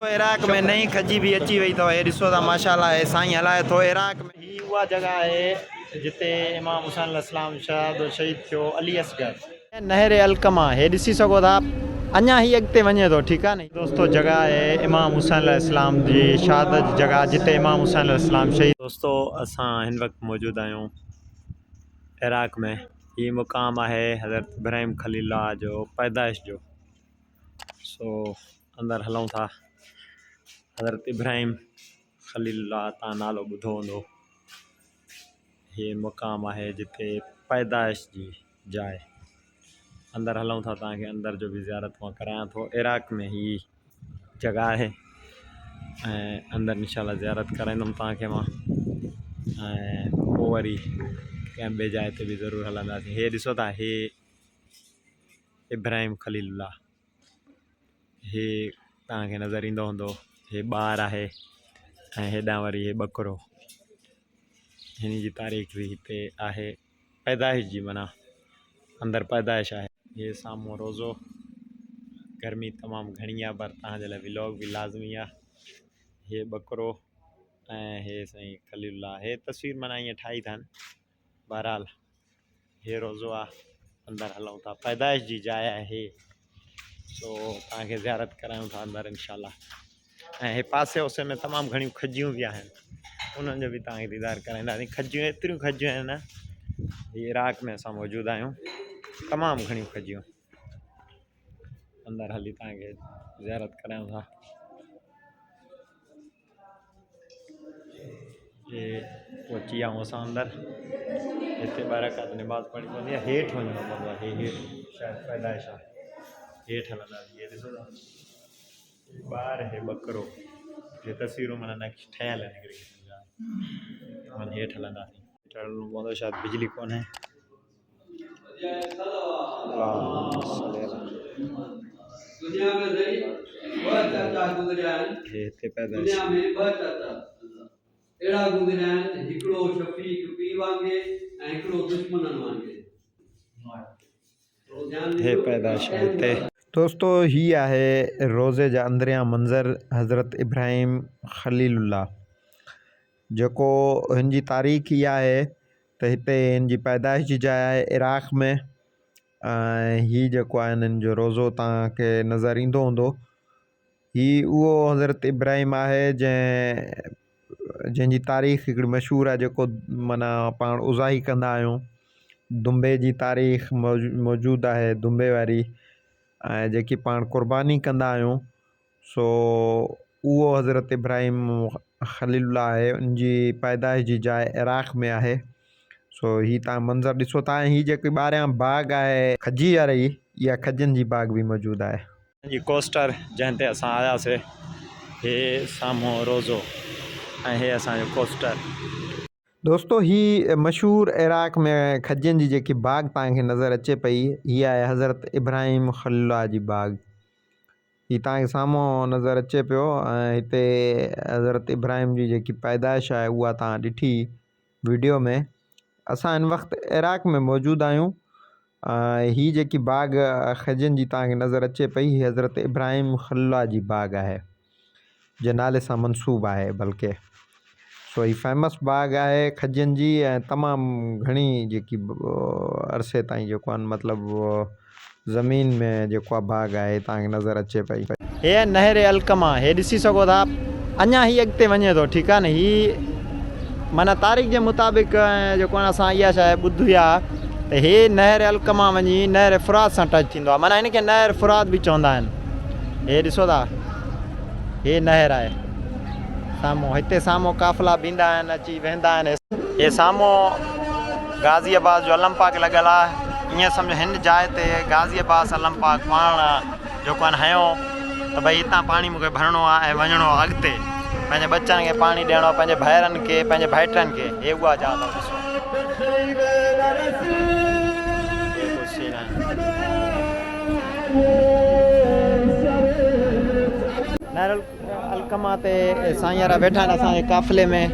Iraq में नई खजी भी अची वही तो ॾिसो था माशाल्लाह साईं हलाए थो। इराक में ही उहा जगह है जिते इमाम हुसैन अलैहिस्सलाम शहीद थियो अली असगर नहर अलकमा हे ॾिसी सघो था। अञा ही अॻिते वञे थो, ठीकु आहे न दोस्तों। जगह है इमाम हुसैन अलैहिस्सलाम जी शहादत जी जगह जिते इमाम हुसैन अलैहिस्सलाम शहीद। दोस्तों असां हिन वक़्तु मौजूद आहियूं इराक में। ये मुकाम है हज़रत इब्राहिम खलीलुल्लाह जो पैदाइश जो। सो अंदर हलूं था। हज़रत इब्राहिम खलीलुल्लाह तव्हां नालो ॿुधो हूंदो। ये मुकाम है जिते पैदाइश जी जाइ। अंदर हलूं था, तव्हांखे अंदर जो भी ज़ियारत मां करायां थो। इराक में ही जगह है अंदर इंशाल्लाह ज़ियारत कराईंदुमि तव्हांखे मां। पोइ वरी कंहिं ॿिए जाइ ते भी ज़रूरु हलंदासीं। हे ॾिसो था, हे इब्राहिम खलीलुल्लाह हे तव्हांखे नज़र ईंदो हूंदो। हे ॿार आहे ऐं हेॾां वरी हे ॿकरो। हिन जी तारीख़ भी हिते आहे पैदाइश जी, माना अंदर पैदाइश आहे। ये साम्हूं रोज़ो। गर्मी तमामु घणी आहे पर तव्हांजे लाइ व्लॉग भी लाज़मी आहे। हे ॿकरो ऐं हे साईं खलीलुल्लाह। हे तस्वीर माना ईअं ठाही अथनि। बहरहाल हे रोज़ो आहे। अंदर हलूं था, पैदाइश जी जाइ आहे हे। सो तव्हांखे ज़ियारत करायूं था अंदर इंशाल्लाह। ऐं हे पासे उसे में तमामु घणियूं खजियूं भी आहिनि, उन्हनि जो भी तव्हांखे दीदार कराईंदासीं। खजियूं एतिरियूं खजियूं आहिनि न, इराक में असां मौजूदु आहियूं। तमामु घणियूं खजियूं। अंदर हली तव्हांखे ज़ियारत करायूं था। ये पहुची विया आहियूं असां अंदर। हिते ॿ रकात नमाज़ पढ़णी पवंदी आहे। हेठि वञिणो पवंदो आहे। हे शायदि पैदाइश आहे। हेठि हलंदासीं। हे ॾिसो था, ॿार हे ॿकरो। ये तस्वीरूं माना नक्श ठहियल आहिनि हिकिड़ी क़िस्म जा। माना हेठि हलंदासीं। हेठि हलणो पवंदो, शायदि बिजली कोन्हे। हिते पैदाइश हे पैदाइश है हिते। दोस्तों ही आहे रोज़े जा अंदरियां मंज़र हज़रत इब्राहिम खलीलुल्लाह। जेको हिन जी तारीख़ इहा आहे त हिते हिन जी पैदाइश जी जाइ आहे इराक में। ही जेको आहे हिननि जो रोज़ो तव्हांखे नज़र ईंदो हूंदो। ही उहो हज़रत इब्राहिम आहे जंहिंजी तारीख़ हिकिड़ी मशहूरु आहे, जेको माना पाण उज़ाही कंदा आहियूं। दुंबे जी तारीख़ मौजूदु आहे, दुंबे वारी, ऐं जेकी पाण क़ुर्बानी कंदा आहियूं। सो उहो हज़रत इब्राहिम खलीलुल्लाह आहे। उनजी पैदाइश जी जाइ इराक में आहे। सो ही तव्हां मंज़र ॾिसो था। ही जेकी ॿाहिरियां बाग़ आहे खजी वारी, इहा खजनि जी बाग़ भी मौजूदु आहे। जी कोस्टर जंहिं ते असां आयासीं, हे साम्हूं रोज़ो ऐं हे असांजो कोस्टर। दोस्तों ही मशहूरु इराक में खजनि जी जेकी बाग़ तव्हांखे नज़र अचे पई, हीअ आहे हज़रत इब्राहिम खलीलुल्लाह जी बाग़। ही तव्हांखे साम्हूं नज़र अचे पियो। ऐं हिते हज़रत इब्राहिम जी जेकी पैदाइश आहे उहा तव्हां ॾिठी वीडियो में। असां हिन वक़्तु इराक में मौजूदु आहियूं। ही जेकी बाग़ खजनि जी तव्हांखे नज़र अचे पई, हीअ हज़रत इब्राहिम खलीलुल्लाह जी बाग़ आहे, जे नाले सां मनसूब आहे बल्कि। सो ही फेमस बाग़ आहे खजनि जी। ऐं तमामु घणी जेकी अरसे ताईं जेको आहे मतिलबु ज़मीन में जेको आहे बाग़ आहे तव्हांखे नज़र अचे पई। हे नहर अलकमा, हे ॾिसी सघो था। अञा ही अॻिते वञे थो, ठीकु आहे न। ही माना तारीख़ जे मुताबिक़ जेको आहे असां इहा शइ ॿुधी आहे त हे नहर अलकमा वञी नहर फुरात सां टच थींदो आहे। माना हिनखे नहर फुरात भी चवंदा आहिनि। हे ॾिसो था, हे नहर आहे साम्हूं। हिते साम्हूं काफ़िला बींदा आहिनि, अची वेंदा आहिनि। हे साम्हूं गाज़ियाबाद जो अलम पाक लॻियल आहे। ईअं सम्झो हिन जाइ ते गाज़ियाबाद अलम पाक पाण जेको आहे हयो त भई हितां पाणी मूंखे भरिणो आहे ऐं वञिणो आहे अॻिते। पंहिंजे बच्चनि खे पाणी ॾियणो, पंहिंजे भाइरनि खे, पंहिंजे भाइटनि खे। हे उहा जाइ अथव। नहर अलकमा ते साईं यारा वेठा आहिनि असांजे काफ़िले में,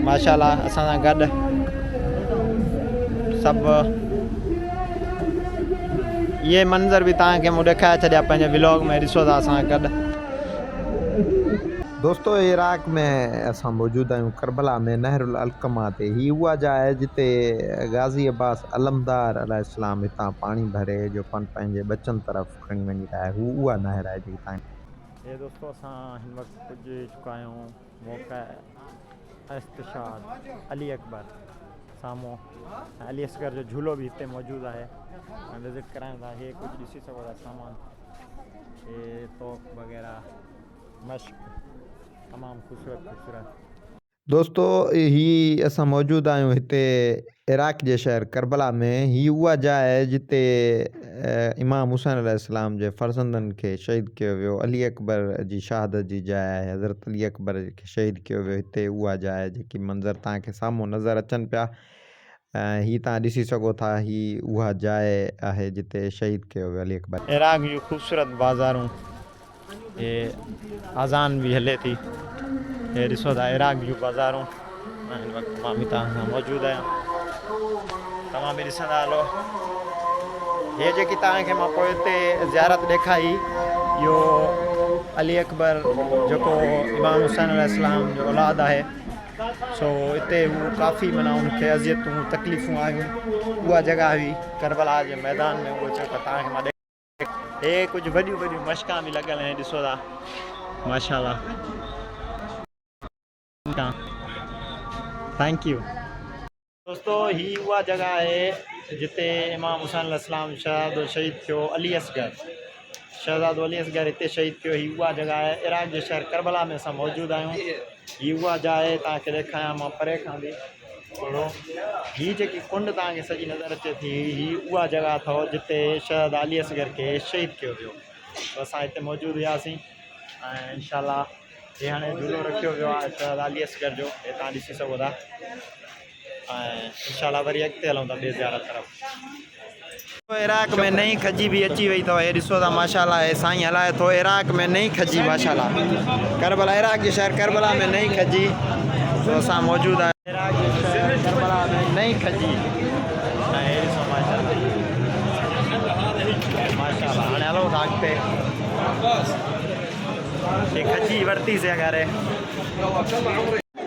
माशाल्लाह असां सां गॾु सभु। ये मंज़र भी तव्हांखे मूं ॾेखारे छॾिया पंहिंजे व्लॉग में, ॾिसो था असां गॾु। दोस्तों इराक में असां मौजूद आहियूं करबला में नहरुल अलकमा ते। ही उहा जाइ जिते गाज़ी अब्बास अलमदार अलैहिस्सलाम हितां पाणी भरे जो पंहिंजे बचनि तरफ़ खणी वञी रहिया आहे। उहा नहर आहे जेकी तव्हां। ये दोस्तों असां हिन वक़्तु पुॼी चुका आहियूं मौक़ा इस्तिशाद अली अकबर साम्हूं। अली असगर जो झूलो भी हिते मौजूदु आहे ऐं विज़िट करायूं था। हे कुझु ॾिसी सघो था सामान, हे तोप वग़ैरह, मश्क, तमामु ख़ूबसूरत। दोस्तों ही असां मौजूद आहियूं हिते इराक जे शहर करबला में। ही उहा जाइ आहे जिते इमाम हुसैन अलैहिस्सलाम जे फ़र्ज़ंदनि खे शहीद कयो वियो। अली अकबर जी शहादत जी जाइ आहे। हज़रत अली अकबर खे शहीद कयो वियो हिते। उहा जाइ जेकी मंज़र तव्हांखे साम्हूं नज़र अचनि पिया, ही तव्हां ॾिसी सघो था। ही उहा जाइ आहे जिते शहीद कयो वियो अली अकबर। इराक जूं ख़ूबसूरत बाज़ारूं, हे अज़ान भी हले थी। हे ॾिसो था इराक जूं बाज़ारूं। हिन वक़्तु मां बि तव्हां सां मौजूदु आहियां। तव्हां बि ॾिसंदा हलो। हे जेकी तव्हांखे मां पोइ हिते ज़ियारत ॾेखारी, इहो अली अकबर जेको इमाम हुसैन अलैहिस्सलाम जो औलाद आहे, सो हिते हू काफ़ी माना उनखे अज़ियतूं तकलीफ़ूं आयूं। उहा जॻह हुई करबला जे मैदान में। उहो चयो त तव्हांखे मां हे कुछ वॾियूं वॾियूं मश्कां भी लॻल आहिनि, ॾिसो था माशाल्लाह। Thank U. दोस्तों ही उहा जगह है जिते इमाम हुसैन अलैहिस्सलाम शहीद थियो। अली असगर, शहज़ादो अली असगर हिते शहीद थियो। ही उहा जगह है इराक जे शहर करबला में असां मौजूदु आहियूं। ही उहा जाइ तव्हांखे ॾेखारियां मां परे खां बि थोरो। ही जेकी कुंड तव्हांखे सॼी नज़र अचे थी, ही उहा जगह अथव जिते शहज़ादा अली असगर खे शहीद कयो वियो। तो असां हिते मौजूदु हुआसीं ऐं इंशाल्लाह हे हाणे झूलो रखियो वियो आहे शहज़ादा अली असगर जो। हे तव्हां ॾिसी सघो था ऐं इंशाल्लाह वरी अॻिते हलूं था ॿिए ज़ियारत तरफ़। इराक में नई खजी भी अची वई अथव। हे ॾिसो था माशाल्लाह। हे साईं हलाए थो इराक में नई खजी माशाल्लाह। करबला, इराक जे शहर करबला में नई खजी। तो असां मौजूदु आहियूं इराक जे शहर करबला में नई खजी। ऐं हे ॾिसो माशाल्लाह माशाल्लाह। हाणे हलो था अॻिते। हे खजी वरितीसीं अगरि।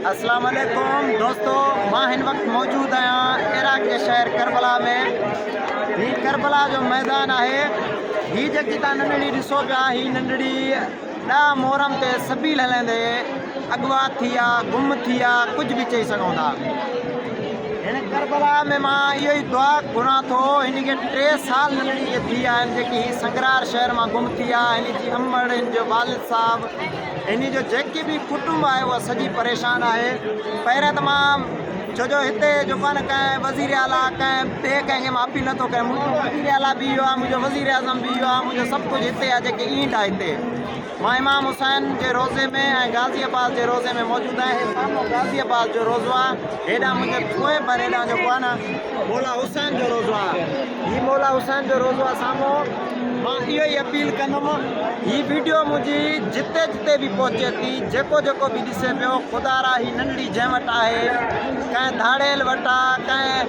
अस्सलाम वालेकुम दोस्तों, मां हिन वक़्तु मौजूदु आहियां इराक जे शहर करबला में। ही करबला जो मैदान आहे। ही जेकी तव्हां नंढड़ी ॾिसो पिया, ही नंढड़ी ॾह मोहरम ते सबील हलंदे अगवा थी आहे, गुम थी आहे, कुझु बि चई सघूं था। हिन करबला में मां इहो ई दुआ घुरां थो। हिन खे 3 साल नंढड़ी थी आहिनि जेकी ही संगरार शहर मां गुम थी आहे। हिन जी अमड़, हिन जो वालिद साहब, हिन जो जेकी बि कुटुंब आहे उहा सॼी परेशान आहे। पहिरियों त मां छोजो हिते जेको आहे न कंहिं वज़ीर आला कंहिं ॿिए कंहिंखे मां अपील नथो कयां। मुंहिंजो वज़ीर आला बि इहो आहे, मुंहिंजो वज़ीर आज़म बि इहो आहे, मुंहिंजो सभु कुझु हिते आहे। जेके ईंट आहे हिते, मां इमाम हुसैन जे रोज़े में ऐं गाज़ी अब्बास जे रोज़े में मौजूदु आहियां। साम्हूं गाज़ी अब्बास जो रोज़ो आहे। हेॾां मुंहिंजे पोइ पर हेॾां जेको आहे न मौला हुसैन जो रोज़ो आहे। हीउ मौला हुसैन जो रोज़ो आहे साम्हूं। मां इहो ई अपील कंदुमि, हीअ वीडियो मुंहिंजी जिते जिते बि पहुचे थी, जेको जेको बि ॾिसे पियो, ख़ुदा रा ही नंढड़ी जंहिं वटि आहे, कंहिं धाड़ेल वटि आहे,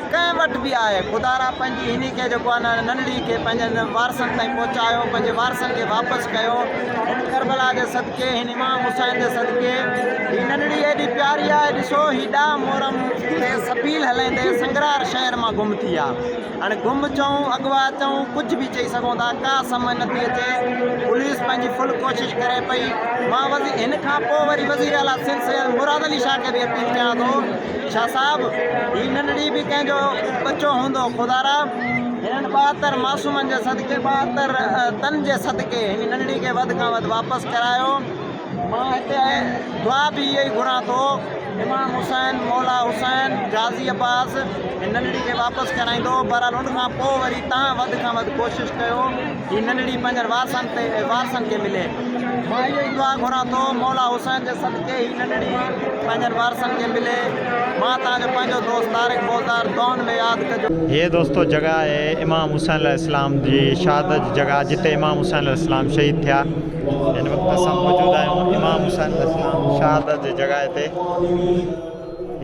कंहिं वटि बि आहे, ख़ुदा रा पंहिंजी हिन खे जेको आहे न नंढड़ी खे पंहिंजनि वारसनि ताईं पहुचायो, पंहिंजे वारसनि खे वापसि कयो। हिन करबला जे सदिके, हिन इमाम हुसैन जे सदिके ही नंढड़ी एॾी प्यारी आहे। ॾिसो ही ॾह मोहरम ते सबील हलाईंदे संगरार शहर मां गुम थी आहे। हाणे गुम चऊं, अगवा चऊं, कुझु बि चई सघूं था, का समझ नथी अचे। पुलिस पंहिंजी फुल कोशिशि करे पई। मां हिन खां पोइ वरी वज़ीर आला सैयद मुराद अली शाह खे बि अपील कयां थो, शाह साहिबु ही नंढड़ी बि कंहिंजो बचो हूंदो ख़ुदा रा, हिननि 72 मासूमनि जे सदिके, 72 तन जे सदिके हिन नंढड़ी खे वधि खां वधि वापसि करायो। मां हिते दुआ बि इहो ई घुरां थो, इमाम हुसैन, मौला हुसैन, गाज़ी अब्बास हिन नंढड़ी खे वापसि कराईंदो। बहरहाल उन खां पोइ वरी तव्हां वधि खां वधि कोशिशि कयो हीअ नंढड़ी पंहिंजनि वारसनि खे मिले। मां इहो ई दुआ घुरां थो, मौला हुसैन जे सदिके हीअ नंढड़ी पंहिंजनि वारसनि खे मिले। मां तव्हांजो पंहिंजो दोस्त तारिक बोलदार दौन में यादि कजो। ये दोस्तों जगह है इमाम हुसैन अलैहिस्सलाम जी शहादत जी जगह, जिते इमाम हुसैन अलैहिस्सलाम शहीद थिया। हिन वक़्तु असां मौजूदु आहियूं इमाम हुसैन अलैहिस्सलाम शहादत जी जगह ते।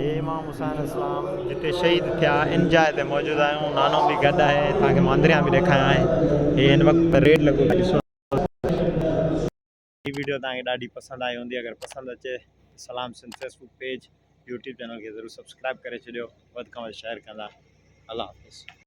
ये इमाम हुसैन अलैहिस्सलाम जिते शहीद थिया, इन जाइ ते मौजूदु आहियूं। नानो भी गॾु आहे, तव्हांखे मां अंदरियां बि ॾेखारियां आहे। हे हिन वक़्तु रेड लॻो ॾिसो। वीडियो तव्हांखे ॾाढी पसंदि आई हूंदी। अगरि पसंदि अचे सलाम Sindh Facebook page YouTube channel खे ज़रूरु सब्सक्राइब करे छॾियो, वधि खां वधि शेयर कंदा। अल्लाह हाफ़िज़।